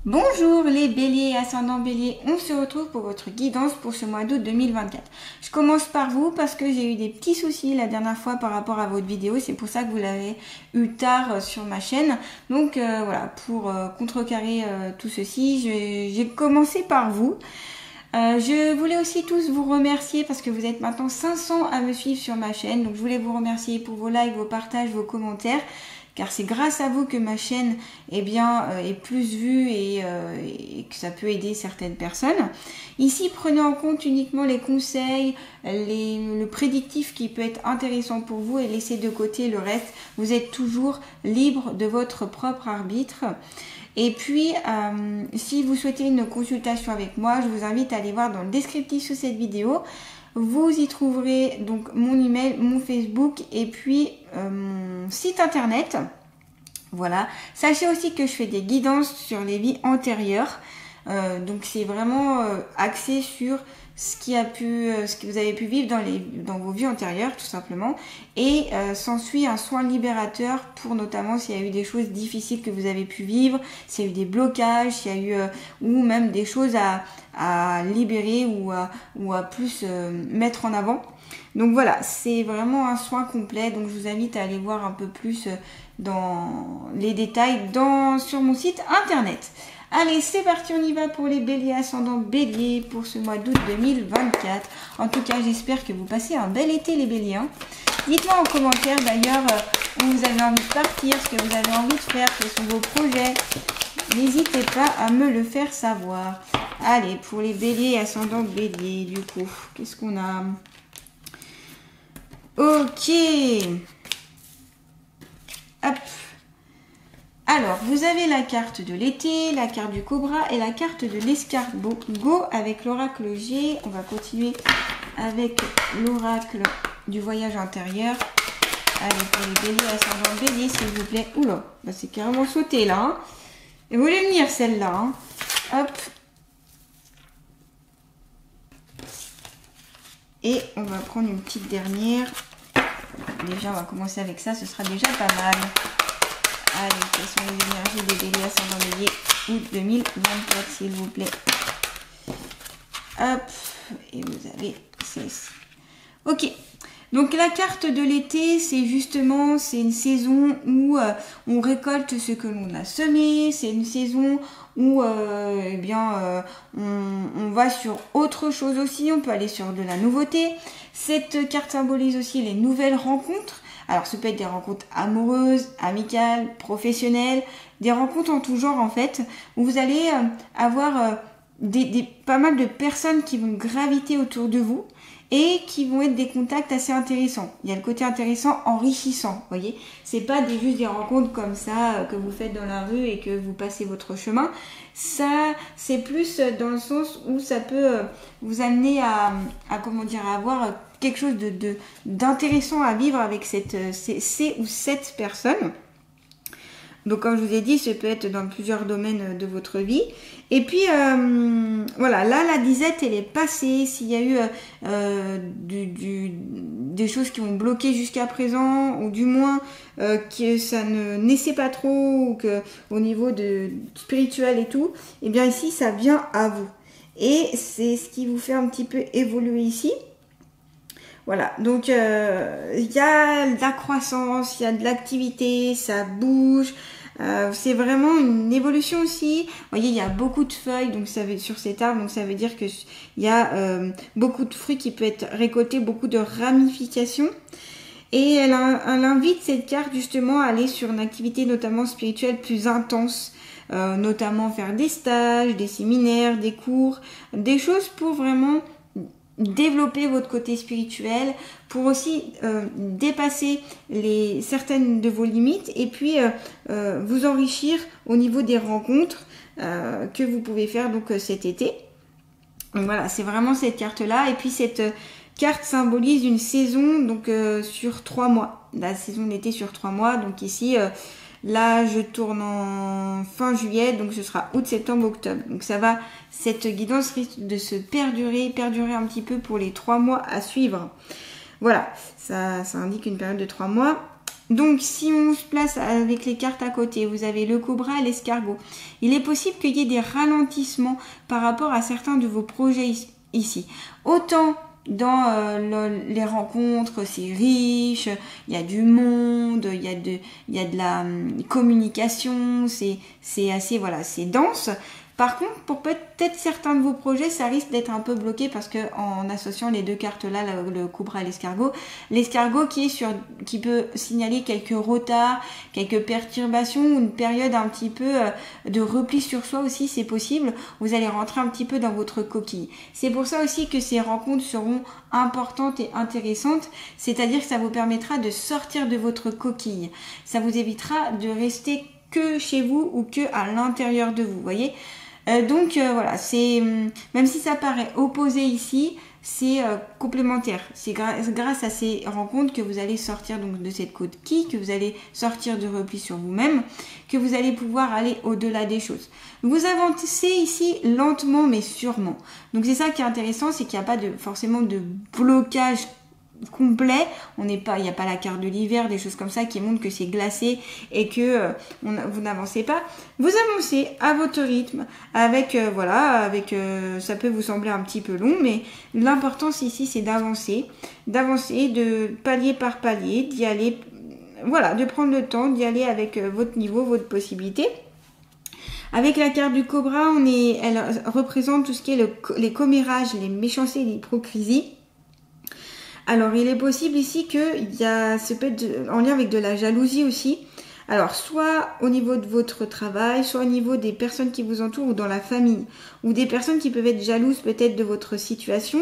Bonjour les béliers et ascendants béliers, on se retrouve pour votre guidance pour ce mois d'août 2024. Je commence par vous parce que j'ai eu des petits soucis la dernière fois par rapport à votre vidéo, c'est pour ça que vous l'avez eu tard sur ma chaîne. Donc voilà, pour contrecarrer tout ceci, j'ai commencé par vous. Je voulais aussi tous vous remercier parce que vous êtes maintenant 500 à me suivre sur ma chaîne. Donc je voulais vous remercier pour vos likes, vos partages, vos commentaires. Car c'est grâce à vous que ma chaîne est plus vue et que ça peut aider certaines personnes. Ici, prenez en compte uniquement les conseils, le prédictif qui peut être intéressant pour vous et laissez de côté le reste. Vous êtes toujours libre de votre propre arbitre. Et puis, si vous souhaitez une consultation avec moi, je vous invite à aller voir dans le descriptif sous cette vidéo. Vous y trouverez donc mon email, mon Facebook et puis mon site internet. Voilà. Sachez aussi que je fais des guidances sur les vies antérieures. Donc c'est vraiment axé sur ce que vous avez pu vivre dans vos vies antérieures tout simplement. Et s'ensuit un soin libérateur pour notamment s'il y a eu des choses difficiles que vous avez pu vivre, s'il y a eu des blocages, s'il y a eu ou même des choses à libérer ou à plus mettre en avant. Donc voilà, c'est vraiment un soin complet. Donc je vous invite à aller voir un peu plus dans les détails sur mon site internet. Allez, c'est parti, on y va pour les béliers ascendants béliers pour ce mois d'août 2024. En tout cas, j'espère que vous passez un bel été les béliers. Dites-moi en commentaire d'ailleurs où vous avez envie de partir, ce que vous avez envie de faire, quels sont vos projets. N'hésitez pas à me le faire savoir. Allez, pour les béliers ascendants béliers, du coup, qu'est-ce qu'on a? Ok. Hop. Alors, vous avez la carte de l'été, la carte du cobra et la carte de l'escargot avec l'oracle G. On va continuer avec l'oracle du voyage intérieur. Allez, pour les béliers ascendants béliers, s'il vous plaît. Oula, bah c'est carrément sauté là. Hein. Et vous voulez venir celle-là. Hein. Hop. Et on va prendre une petite dernière. Déjà, on va commencer avec ça, ce sera déjà pas mal. Allez, quelles sont les énergies des béliers ascendants béliers août 2024, s'il vous plaît. Hop, et vous avez celle-ci. Ok, donc la carte de l'été, c'est justement, c'est une saison où on récolte ce que l'on a semé. C'est une saison où on va sur autre chose aussi, on peut aller sur de la nouveauté. Cette carte symbolise aussi les nouvelles rencontres. Alors, ça peut être des rencontres amoureuses, amicales, professionnelles, des rencontres en tout genre en fait, où vous allez avoir pas mal de personnes qui vont graviter autour de vous et qui vont être des contacts assez intéressants. Il y a le côté intéressant, enrichissant, vous voyez. C'est pas juste des rencontres comme ça que vous faites dans la rue et que vous passez votre chemin. Ça, c'est plus dans le sens où ça peut vous amener à avoir quelque chose d'intéressant à vivre avec ces ou cette personne. Donc comme je vous ai dit, ça peut être dans plusieurs domaines de votre vie. Et puis voilà, là la disette elle est passée. S'il y a eu des choses qui ont bloqué jusqu'à présent, ou du moins que ça ne naissait pas trop, ou que au niveau de spirituel et tout, et bien ici ça vient à vous. Et c'est ce qui vous fait un petit peu évoluer ici. Voilà, donc il y a de la croissance, il y a de l'activité, ça bouge. C'est vraiment une évolution aussi. Vous voyez, il y a beaucoup de feuilles donc sur cet arbre, donc ça veut dire que il y a beaucoup de fruits qui peuvent être récoltés, beaucoup de ramifications. Et elle invite cette carte justement à aller sur une activité notamment spirituelle plus intense. Notamment faire des stages, des séminaires, des cours, des choses pour vraiment développer votre côté spirituel, pour aussi dépasser certaines de vos limites et puis vous enrichir au niveau des rencontres que vous pouvez faire donc cet été. Donc voilà, c'est vraiment cette carte là. Et puis cette carte symbolise une saison donc sur 3 mois, la saison d'été sur 3 mois. Donc ici là je tourne en fin juillet, donc ce sera août, septembre, octobre. Donc cette guidance risque de se perdurer un petit peu pour les 3 mois à suivre. Voilà, ça indique une période de 3 mois. Donc, si on se place avec les cartes à côté, vous avez le cobra et l'escargot. Il est possible qu'il y ait des ralentissements par rapport à certains de vos projets ici. Autant dans les rencontres, c'est riche, il y a du monde, il y a de la communication, c'est assez, voilà, c'est dense. Par contre, pour peut-être certains de vos projets, ça risque d'être un peu bloqué parce que en associant les deux cartes là, le cobra et l'escargot qui peut signaler quelques retards, quelques perturbations ou une période un petit peu de repli sur soi aussi, c'est possible. Vous allez rentrer un petit peu dans votre coquille. C'est pour ça aussi que ces rencontres seront importantes et intéressantes, c'est-à-dire que ça vous permettra de sortir de votre coquille. Ça vous évitera de rester que chez vous ou que à l'intérieur de vous, voyez. Voilà, c'est même si ça paraît opposé ici, c'est complémentaire. C'est grâce à ces rencontres que vous allez sortir donc de cette coquille, que vous allez sortir de repli sur vous-même, que vous allez pouvoir aller au-delà des choses. Vous avancez ici lentement mais sûrement. Donc c'est ça qui est intéressant, c'est qu'il n'y a pas forcément de blocage complet, il n'y a pas la carte de l'hiver, des choses comme ça qui montrent que c'est glacé et que vous n'avancez pas. Vous avancez à votre rythme, avec ça peut vous sembler un petit peu long, mais l'importance ici c'est d'avancer de palier par palier, d'y aller, voilà, de prendre le temps d'y aller avec votre niveau, votre possibilité. Avec la carte du cobra, elle représente tout ce qui est les commérages, les méchancetés, l'hypocrisie. Alors, il est possible ici ça peut être en lien avec de la jalousie aussi. Alors, soit au niveau de votre travail, soit au niveau des personnes qui vous entourent ou dans la famille. Ou des personnes qui peuvent être jalouses peut-être de votre situation.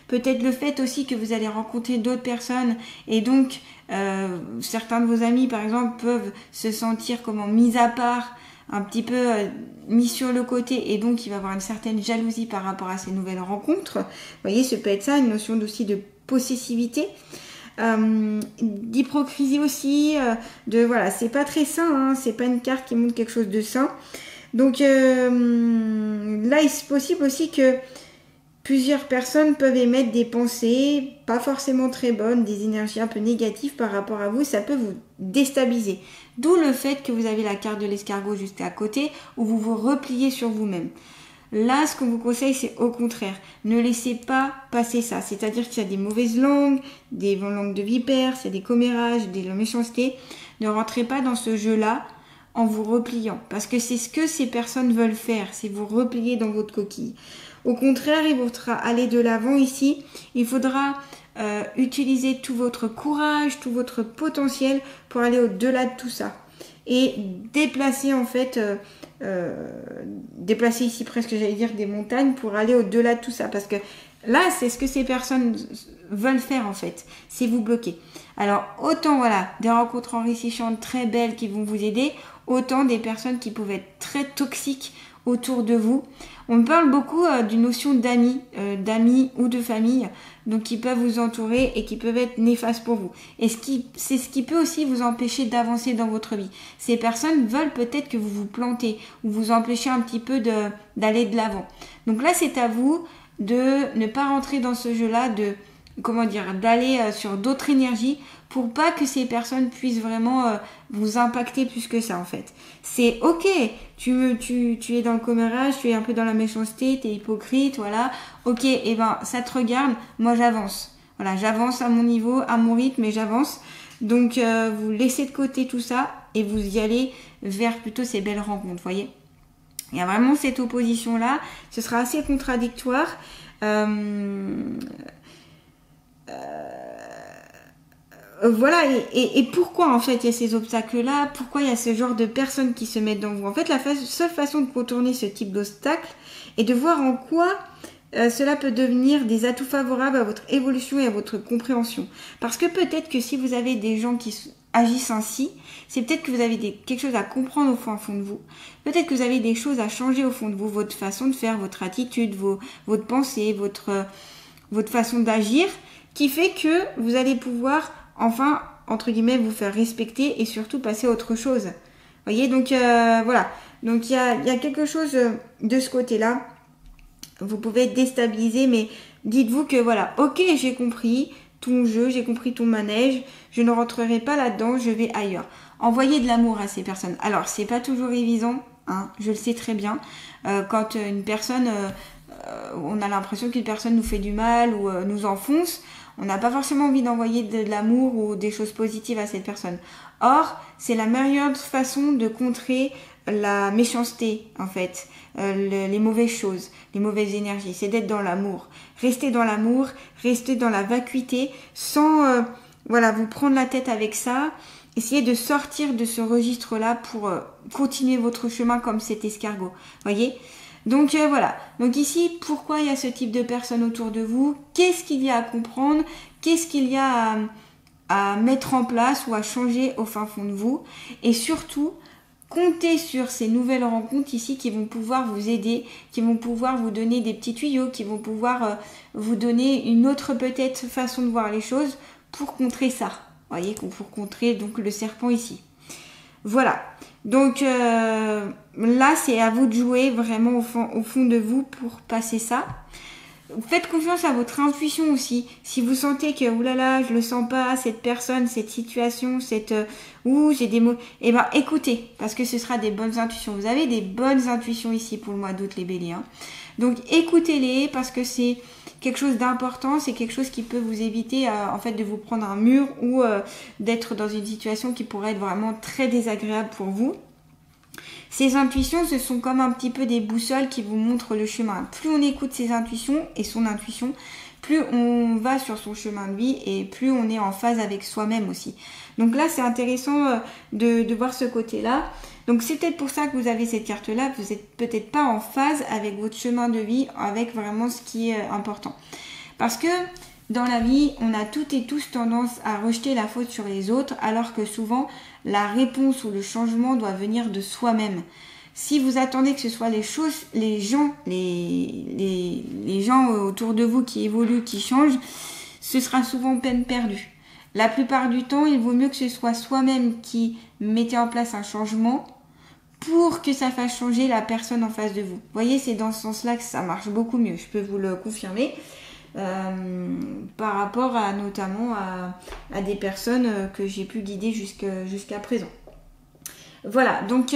Peut-être le fait aussi que vous allez rencontrer d'autres personnes et donc certains de vos amis, par exemple, peuvent se sentir mis à part, un petit peu mis sur le côté et donc il va y avoir une certaine jalousie par rapport à ces nouvelles rencontres. Vous voyez, ça peut être ça, une notion aussi de possessivité, d'hypocrisie aussi, voilà, c'est pas très sain, hein, c'est pas une carte qui montre quelque chose de sain. Donc là, il est possible aussi que plusieurs personnes peuvent émettre des pensées pas forcément très bonnes, des énergies un peu négatives par rapport à vous, ça peut vous déstabiliser. D'où le fait que vous avez la carte de l'escargot juste à côté, où vous vous repliez sur vous-même. Là, ce qu'on vous conseille, c'est au contraire, ne laissez pas passer ça. C'est-à-dire qu'il y a des mauvaises langues, des langues de vipères, s'il y a des commérages, des méchancetés. Ne rentrez pas dans ce jeu-là en vous repliant. Parce que c'est ce que ces personnes veulent faire, c'est vous replier dans votre coquille. Au contraire, il faudra aller de l'avant ici. Il faudra utiliser tout votre courage, tout votre potentiel pour aller au-delà de tout ça. Et déplacer en fait... déplacer ici presque, j'allais dire, des montagnes pour aller au-delà de tout ça. Parce que là, c'est ce que ces personnes veulent faire en fait. C'est vous bloquer. Alors, autant voilà, des rencontres enrichissantes très belles qui vont vous aider, autant des personnes qui peuvent être très toxiques autour de vous. On parle beaucoup d'une notion d'amis ou de famille, donc qui peuvent vous entourer et qui peuvent être néfastes pour vous. Et c'est ce qui peut aussi vous empêcher d'avancer dans votre vie. Ces personnes veulent peut-être que vous vous plantez ou vous empêchez un petit peu d'aller de l'avant. Donc là, c'est à vous de ne pas rentrer dans ce jeu-là, d'aller sur d'autres énergies pour pas que ces personnes puissent vraiment vous impacter plus que ça en fait. C'est ok, tu es dans le commérage, tu es un peu dans la méchanceté, tu es hypocrite, voilà. Ok, et ben ça te regarde, moi j'avance. Voilà, j'avance à mon niveau, à mon rythme et j'avance. Donc vous laissez de côté tout ça et vous y allez vers plutôt ces belles rencontres, voyez. Il y a vraiment cette opposition-là, ce sera assez contradictoire. Voilà, et pourquoi en fait il y a ces obstacles-là, pourquoi il y a ce genre de personnes qui se mettent dans vous. En fait, la seule façon de contourner ce type d'obstacle est de voir en quoi cela peut devenir des atouts favorables à votre évolution et à votre compréhension. Parce que peut-être que si vous avez des gens qui agissent ainsi, c'est peut-être que vous avez quelque chose à comprendre au fond de vous. Peut-être que vous avez des choses à changer au fond de vous, votre façon de faire, votre attitude, votre pensée, votre façon d'agir, qui fait que vous allez pouvoir enfin, entre guillemets, vous faire respecter et surtout passer à autre chose. Vous voyez, donc voilà. Donc il y a quelque chose de ce côté-là. Vous pouvez être déstabilisé, mais dites-vous que voilà, ok, j'ai compris, ton jeu, j'ai compris ton manège, je ne rentrerai pas là-dedans, je vais ailleurs. Envoyer de l'amour à ces personnes. Alors, c'est pas toujours évident, hein, je le sais très bien. Quand une personne, on a l'impression qu'une personne nous fait du mal ou nous enfonce, on n'a pas forcément envie d'envoyer de l'amour ou des choses positives à cette personne. Or, c'est la meilleure façon de contrer la méchanceté, en fait, les mauvaises choses, les mauvaises énergies, c'est d'être dans l'amour. Rester dans l'amour, rester dans la vacuité, sans vous prendre la tête avec ça. Essayez de sortir de ce registre-là pour continuer votre chemin comme cet escargot. Voyez ? Donc voilà. Donc ici, pourquoi il y a ce type de personnes autour de vous? Qu'est-ce qu'il y a à comprendre? Qu'est-ce qu'il y a à mettre en place ou à changer au fin fond de vous? Et surtout, comptez sur ces nouvelles rencontres ici qui vont pouvoir vous aider, qui vont pouvoir vous donner des petits tuyaux, qui vont pouvoir vous donner une autre peut-être façon de voir les choses pour contrer ça. Voyez, pour contrer donc le serpent ici. Voilà. Donc là, c'est à vous de jouer vraiment au fond de vous pour passer ça. Faites confiance à votre intuition aussi. Si vous sentez que oulala, je le sens pas, cette personne, cette situation, j'ai des mots, eh ben écoutez, parce que ce sera des bonnes intuitions. Vous avez des bonnes intuitions ici pour le mois d'août, les béliers. Hein. Donc écoutez-les parce que c'est quelque chose d'important, c'est quelque chose qui peut vous éviter en fait de vous prendre un mur ou d'être dans une situation qui pourrait être vraiment très désagréable pour vous. Ces intuitions, ce sont comme un petit peu des boussoles qui vous montrent le chemin. Plus on écoute ses intuitions et son intuition, plus on va sur son chemin de vie et plus on est en phase avec soi-même aussi. Donc là, c'est intéressant de voir ce côté-là. Donc c'est peut-être pour ça que vous avez cette carte-là, vous n'êtes peut-être pas en phase avec votre chemin de vie, avec vraiment ce qui est important. Parce que dans la vie, on a toutes et tous tendance à rejeter la faute sur les autres, alors que souvent, la réponse ou le changement doit venir de soi-même. Si vous attendez que ce soit les gens autour de vous qui évoluent, qui changent, ce sera souvent peine perdue. La plupart du temps, il vaut mieux que ce soit soi-même qui mettez en place un changement pour que ça fasse changer la personne en face de vous. Vous voyez, c'est dans ce sens-là que ça marche beaucoup mieux, je peux vous le confirmer. Par rapport à notamment à des personnes que j'ai pu guider jusqu'à présent. Voilà, donc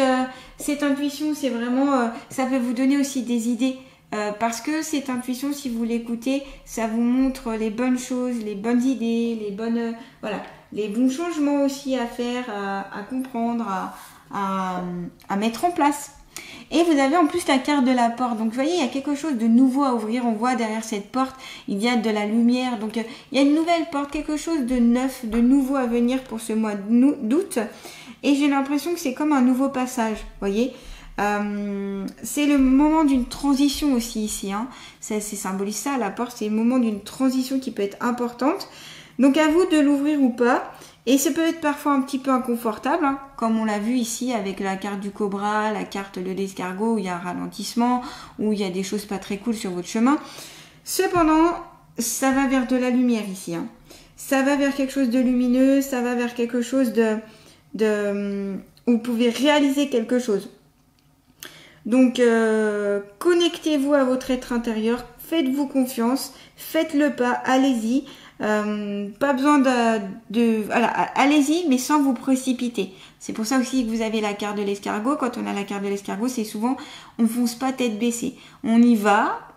cette intuition, c'est vraiment, ça peut vous donner aussi des idées parce que cette intuition, si vous l'écoutez, ça vous montre les bonnes choses, les bonnes idées, les bons changements aussi à faire, à comprendre, à mettre en place. Et vous avez en plus la carte de la porte. Donc vous voyez, il y a quelque chose de nouveau à ouvrir. On voit derrière cette porte, il y a de la lumière. Donc il y a une nouvelle porte, quelque chose de neuf, de nouveau à venir pour ce mois d'août. Et j'ai l'impression que c'est comme un nouveau passage, vous voyez. C'est le moment d'une transition aussi ici. Hein. C'est symbolise ça, la porte, c'est le moment d'une transition qui peut être importante. Donc à vous de l'ouvrir ou pas. Et ça peut être parfois un petit peu inconfortable, hein, comme on l'a vu ici avec la carte du cobra, la carte de l'escargot où il y a un ralentissement, où il y a des choses pas très cool sur votre chemin. Cependant, ça va vers de la lumière ici. Hein. Ça va vers quelque chose de lumineux, ça va vers quelque chose où vous pouvez réaliser quelque chose. Donc, connectez-vous à votre être intérieur, faites-vous confiance, faites le pas, allez-y. Pas besoin allez-y, mais sans vous précipiter. C'est pour ça aussi que vous avez la carte de l'escargot. Quand on a la carte de l'escargot, c'est souvent, on fonce pas tête baissée. On y va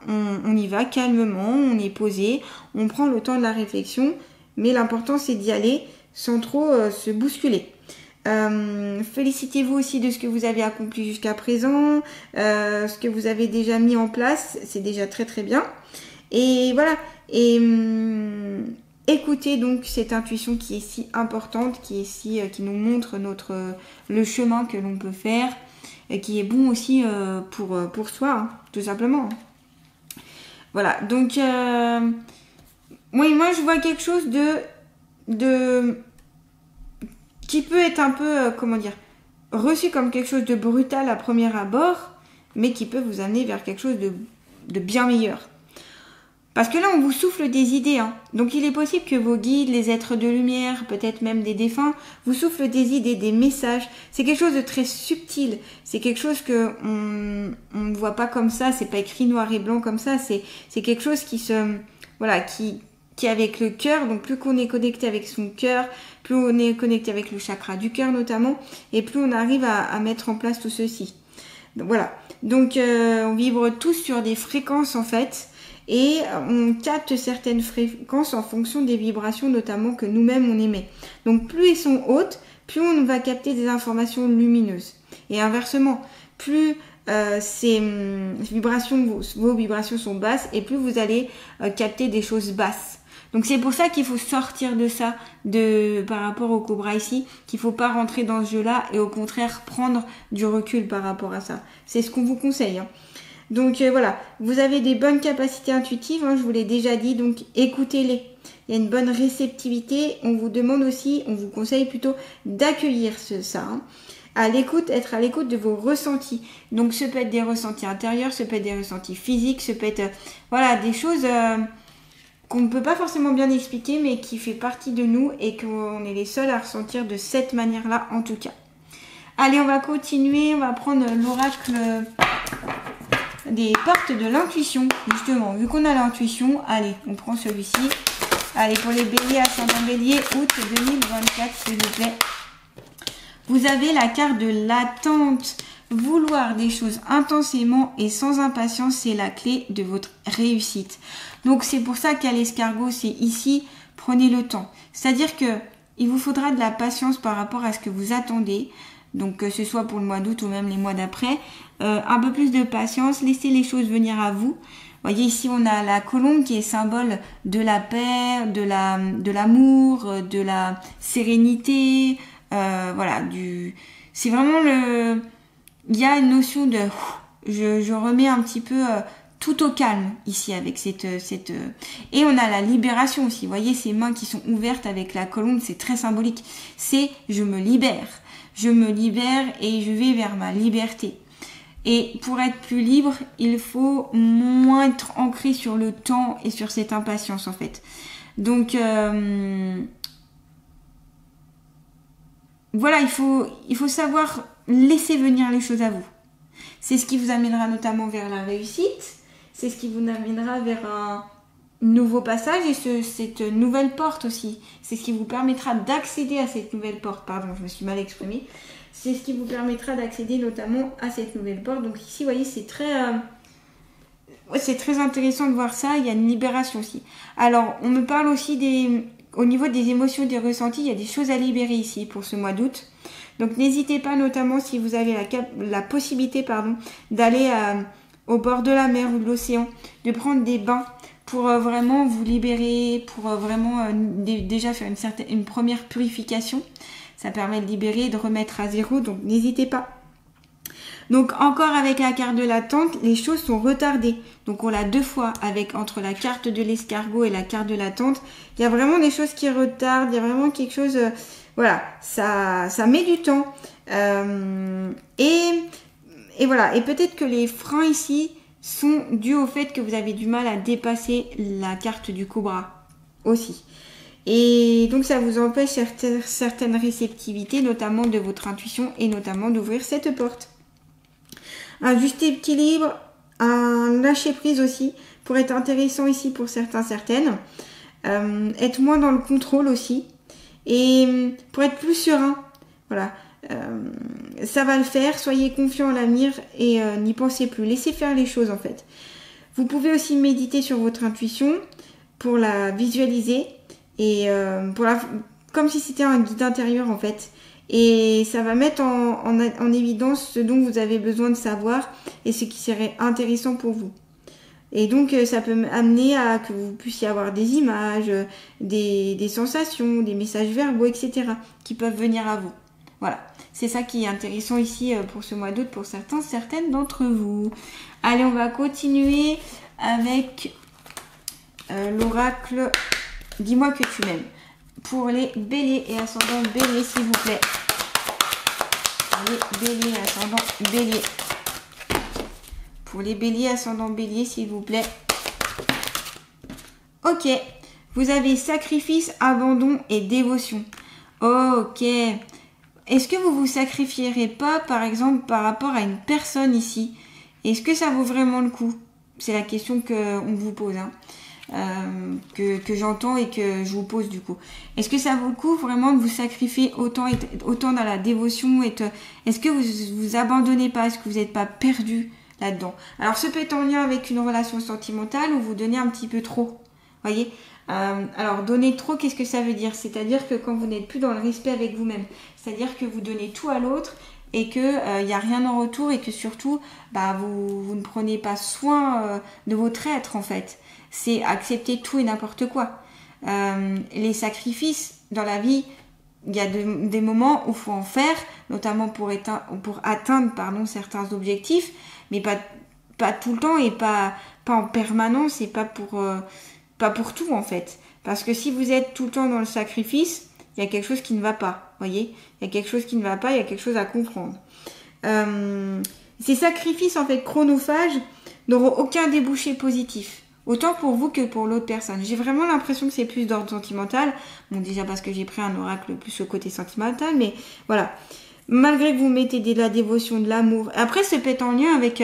calmement, on est posé, on prend le temps de la réflexion, mais l'important c'est d'y aller sans trop se bousculer. Félicitez-vous aussi de ce que vous avez accompli jusqu'à présent, ce que vous avez déjà mis en place, c'est déjà très très bien. Et voilà, et écoutez donc cette intuition qui est si importante, qui nous montre le chemin que l'on peut faire, et qui est bon aussi pour soi, hein, tout simplement. Voilà, donc moi je vois quelque chose de qui peut être un peu, reçu comme quelque chose de brutal à premier abord, mais qui peut vous amener vers quelque chose de bien meilleur. Parce que là, on vous souffle des idées. Hein. Donc, il est possible que vos guides, les êtres de lumière, peut-être même des défunts, vous soufflent des idées, des messages. C'est quelque chose de très subtil. C'est quelque chose que on ne voit pas comme ça. C'est pas écrit noir et blanc comme ça. C'est quelque chose qui qui est avec le cœur. Donc plus qu'on est connecté avec son cœur, plus on est connecté avec le chakra du cœur notamment, et plus on arrive à mettre en place tout ceci. Donc, voilà. Donc on vibre tous sur des fréquences en fait, et on capte certaines fréquences en fonction des vibrations notamment que nous-mêmes on émet. Donc plus elles sont hautes, plus on va capter des informations lumineuses. Et inversement, plus ces vibrations, vos vibrations sont basses, et plus vous allez capter des choses basses. Donc c'est pour ça qu'il faut sortir de ça, par rapport au Cobra ici, qu'il faut pas rentrer dans ce jeu-là, et au contraire prendre du recul par rapport à ça. C'est ce qu'on vous conseille. Hein. Donc voilà, vous avez des bonnes capacités intuitives, hein, je vous l'ai déjà dit, donc écoutez-les. Il y a une bonne réceptivité. On vous demande aussi, on vous conseille plutôt d'accueillir ça. Hein. Être à l'écoute de vos ressentis. Donc ce peut être des ressentis intérieurs, ce peut être des ressentis physiques, ce peut être voilà, des choses qu'on ne peut pas forcément bien expliquer, mais qui fait partie de nous et qu'on est les seuls à ressentir de cette manière-là en tout cas. Allez, on va continuer, on va prendre l'oracle des portes de l'intuition. Justement, vu qu'on a l'intuition, allez, on prend celui-ci. Allez, pour les béliers, ascendant bélier, août 2024, s'il vous plaît. Vous avez la carte de l'attente. Vouloir des choses intensément et sans impatience, c'est la clé de votre réussite. Donc, c'est pour ça qu'à l'escargot, c'est ici, prenez le temps. C'est-à-dire que il vous faudra de la patience par rapport à ce que vous attendez. Donc, que ce soit pour le mois d'août ou même les mois d'après. Un peu plus de patience, laissez les choses venir à vous. Vous voyez ici, on a la colombe qui est symbole de la paix, de l'amour, de la sérénité. Voilà, c'est vraiment il y a une notion de, je remets un petit peu tout au calme ici avec cette et on a la libération aussi. Vous voyez ces mains qui sont ouvertes avec la colombe, c'est très symbolique. C'est je me libère et je vais vers ma liberté. Et pour être plus libre, il faut moins être ancré sur le temps et sur cette impatience en fait. Donc voilà, il faut savoir laisser venir les choses à vous. C'est ce qui vous amènera notamment vers la réussite. C'est ce qui vous amènera vers un nouveau passage et cette nouvelle porte aussi. C'est ce qui vous permettra d'accéder à cette nouvelle porte. Pardon, je me suis mal exprimée. C'est ce qui vous permettra d'accéder notamment à cette nouvelle porte. Donc ici, vous voyez, c'est très intéressant de voir ça. Il y a une libération aussi. Alors, on me parle aussi au niveau des émotions, des ressentis, il y a des choses à libérer ici pour ce mois d'août. Donc n'hésitez pas, notamment si vous avez la possibilité d'aller au bord de la mer ou de l'océan, de prendre des bains pour vraiment vous libérer, pour vraiment déjà faire une première purification. Ça permet de libérer et de remettre à zéro, donc n'hésitez pas. Donc encore avec la carte de l'attente, les choses sont retardées. Donc on l'a deux fois entre la carte de l'escargot et la carte de l'attente. Il y a vraiment des choses qui retardent, il y a vraiment quelque chose... voilà, ça met du temps. Et voilà, et peut-être que les freins ici sont dus au fait que vous avez du mal à dépasser la carte du cobra aussi. Et donc ça vous empêche certaines réceptivités, notamment de votre intuition et notamment d'ouvrir cette porte. Un juste équilibre, un lâcher prise aussi, pour être intéressant ici pour certaines. Être moins dans le contrôle aussi. Et pour être plus serein, voilà. Ça va le faire, soyez confiant en l'avenir et n'y pensez plus. Laissez faire les choses en fait. Vous pouvez aussi méditer sur votre intuition pour la visualiser et comme si c'était un guide intérieur en fait. Et ça va mettre en évidence ce dont vous avez besoin de savoir et ce qui serait intéressant pour vous. Et donc ça peut amener à que vous puissiez avoir des images, des sensations, des messages verbaux, etc. qui peuvent venir à vous. Voilà, c'est ça qui est intéressant ici pour ce mois d'août pour certaines d'entre vous. Allez, on va continuer avec l'oracle « Dis-moi que tu m'aimes » pour les béliers et ascendants béliers, s'il vous plaît. Les béliers, ascendants béliers. Pour les béliers, ascendants béliers, s'il vous plaît. Ok, vous avez sacrifice, abandon et dévotion. Ok. Est-ce que vous vous sacrifierez pas, par exemple, par rapport à une personne ici? Est-ce que ça vaut vraiment le coup? C'est la question qu'on vous pose. Hein. que j'entends et que je vous pose du coup. Est-ce que ça vaut le coup vraiment de vous sacrifier autant dans la dévotion est-ce que vous abandonnez pas? Est-ce que vous n'êtes pas perdu là-dedans? Alors, ce peut être en lien avec une relation sentimentale ou vous donnez un petit peu trop. Voyez? Alors, donner trop, qu'est-ce que ça veut dire? C'est-à-dire que quand vous n'êtes plus dans le respect avec vous-même, c'est-à-dire que vous donnez tout à l'autre et que y a rien en retour et que surtout, vous ne prenez pas soin de votre être en fait. C'est accepter tout et n'importe quoi. Les sacrifices dans la vie, il y a des moments où il faut en faire, notamment pour atteindre certains objectifs, mais pas tout le temps et pas en permanence et pas pour tout en fait. Parce que si vous êtes tout le temps dans le sacrifice, il y a quelque chose qui ne va pas, voyez. Il y a quelque chose qui ne va pas, il y a quelque chose à comprendre. Ces sacrifices en fait chronophages n'auront aucun débouché positif. Autant pour vous que pour l'autre personne. J'ai vraiment l'impression que c'est plus d'ordre sentimental. Bon, déjà parce que j'ai pris un oracle plus au côté sentimental, mais voilà. Malgré que vous mettez de la dévotion, de l'amour. Après, ça peut être en lien avec...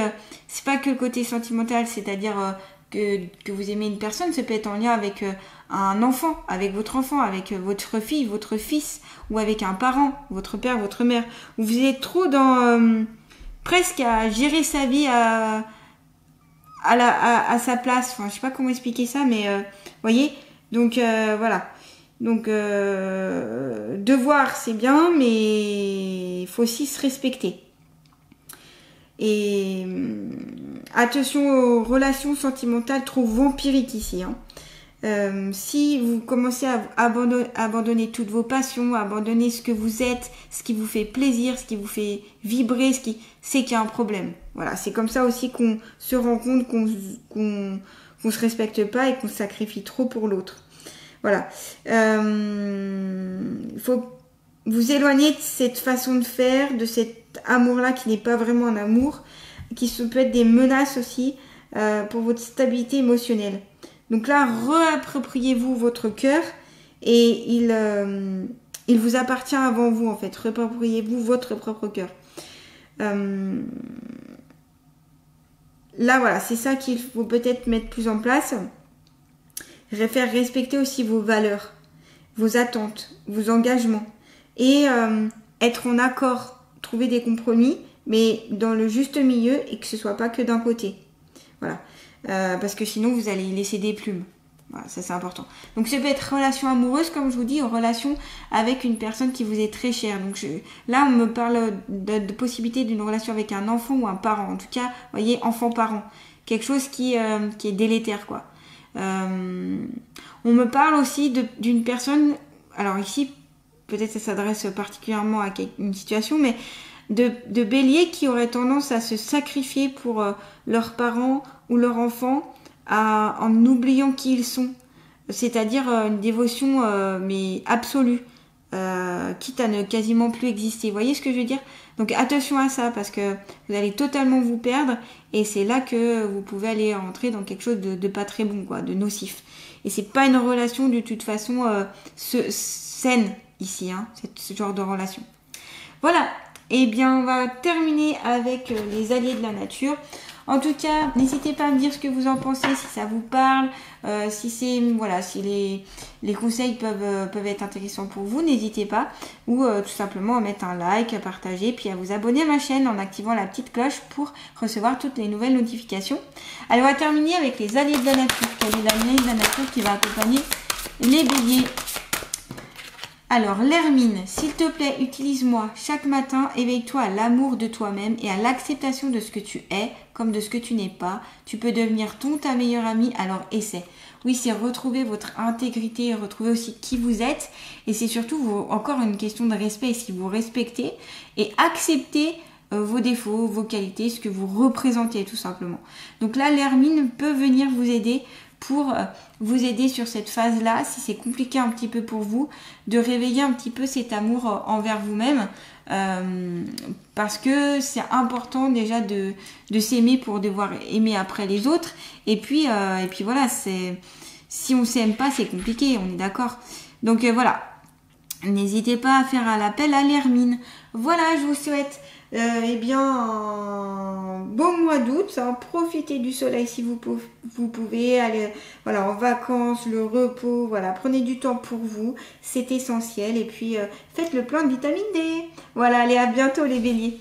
c'est pas que le côté sentimental, c'est-à-dire que vous aimez une personne. Ça peut être en lien avec un enfant, avec votre fille, votre fils, ou avec un parent, votre père, votre mère. Où vous êtes trop dans... presque à gérer sa vie à sa place. Enfin, je sais pas comment expliquer ça, mais voyez. Donc voilà. Donc devoir c'est bien, mais il faut aussi se respecter. Et attention aux relations sentimentales trop vampiriques ici. Si vous commencez à abandonner toutes vos passions, à abandonner ce que vous êtes, ce qui vous fait plaisir, ce qui vous fait vibrer, c'est qu'il y a un problème. Voilà, c'est comme ça aussi qu'on se rend compte qu'on se respecte pas et qu'on se sacrifie trop pour l'autre. Voilà. Il faut vous éloigner de cette façon de faire, de cet amour-là qui n'est pas vraiment un amour, qui peut être des menaces aussi pour votre stabilité émotionnelle. Donc là, réappropriez-vous votre cœur et il vous appartient avant vous en fait. Réappropriez-vous votre propre cœur. Là, voilà, c'est ça qu'il faut peut-être mettre plus en place. Faire respecter aussi vos valeurs, vos attentes, vos engagements et être en accord, trouver des compromis, mais dans le juste milieu et que ce soit pas que d'un côté. Voilà. Parce que sinon vous allez laisser des plumes. Voilà, ça c'est important. Donc ça peut être relation amoureuse, comme je vous dis, en relation avec une personne qui vous est très chère. Donc là on me parle de possibilité d'une relation avec un enfant ou un parent. En tout cas, vous voyez, enfant-parent. Quelque chose qui est délétère, quoi. On me parle aussi d'une personne, alors ici peut-être ça s'adresse particulièrement à une situation, mais de béliers qui auraient tendance à se sacrifier pour leurs parents ou leurs enfants en oubliant qui ils sont, c'est-à-dire une dévotion mais absolue, quitte à ne quasiment plus exister. Vous voyez ce que je veux dire? Donc attention à ça parce que vous allez totalement vous perdre et c'est là que vous pouvez aller rentrer dans quelque chose de pas très bon, quoi, de nocif. Et c'est pas une relation de toute façon saine ici, hein, ce genre de relation. Voilà. Eh bien, on va terminer avec les alliés de la nature. En tout cas, n'hésitez pas à me dire ce que vous en pensez, si ça vous parle, si les conseils peuvent être intéressants pour vous, n'hésitez pas. Ou tout simplement à mettre un like, à partager, puis à vous abonner à ma chaîne en activant la petite cloche pour recevoir toutes les nouvelles notifications. Allez, on va terminer avec les alliés de la nature. Quel est l'allié de la nature qui va accompagner les béliers? Alors, l'Hermine, s'il te plaît, utilise-moi. Chaque matin, éveille-toi à l'amour de toi-même et à l'acceptation de ce que tu es, comme de ce que tu n'es pas. Tu peux devenir ta meilleure amie, alors essaie. Oui, c'est retrouver votre intégrité, retrouver aussi qui vous êtes. Et c'est surtout encore une question de respect. Si vous respectez et acceptez vos défauts, vos qualités, ce que vous représentez tout simplement. Donc là, l'Hermine peut venir vous aider pour vous aider sur cette phase-là, si c'est compliqué un petit peu pour vous, de réveiller un petit peu cet amour envers vous-même, parce que c'est important déjà de s'aimer pour devoir aimer après les autres, et puis voilà, si on s'aime pas, c'est compliqué, on est d'accord. Donc voilà, n'hésitez pas à faire l'appel à l'Hermine. Voilà, je vous souhaite eh bien, un beau mois d'août, hein. Profitez du soleil si vous pouvez, aller voilà, en vacances, le repos, voilà, prenez du temps pour vous, c'est essentiel. Et puis, faites le plein de vitamine D. Voilà, allez, à bientôt les béliers.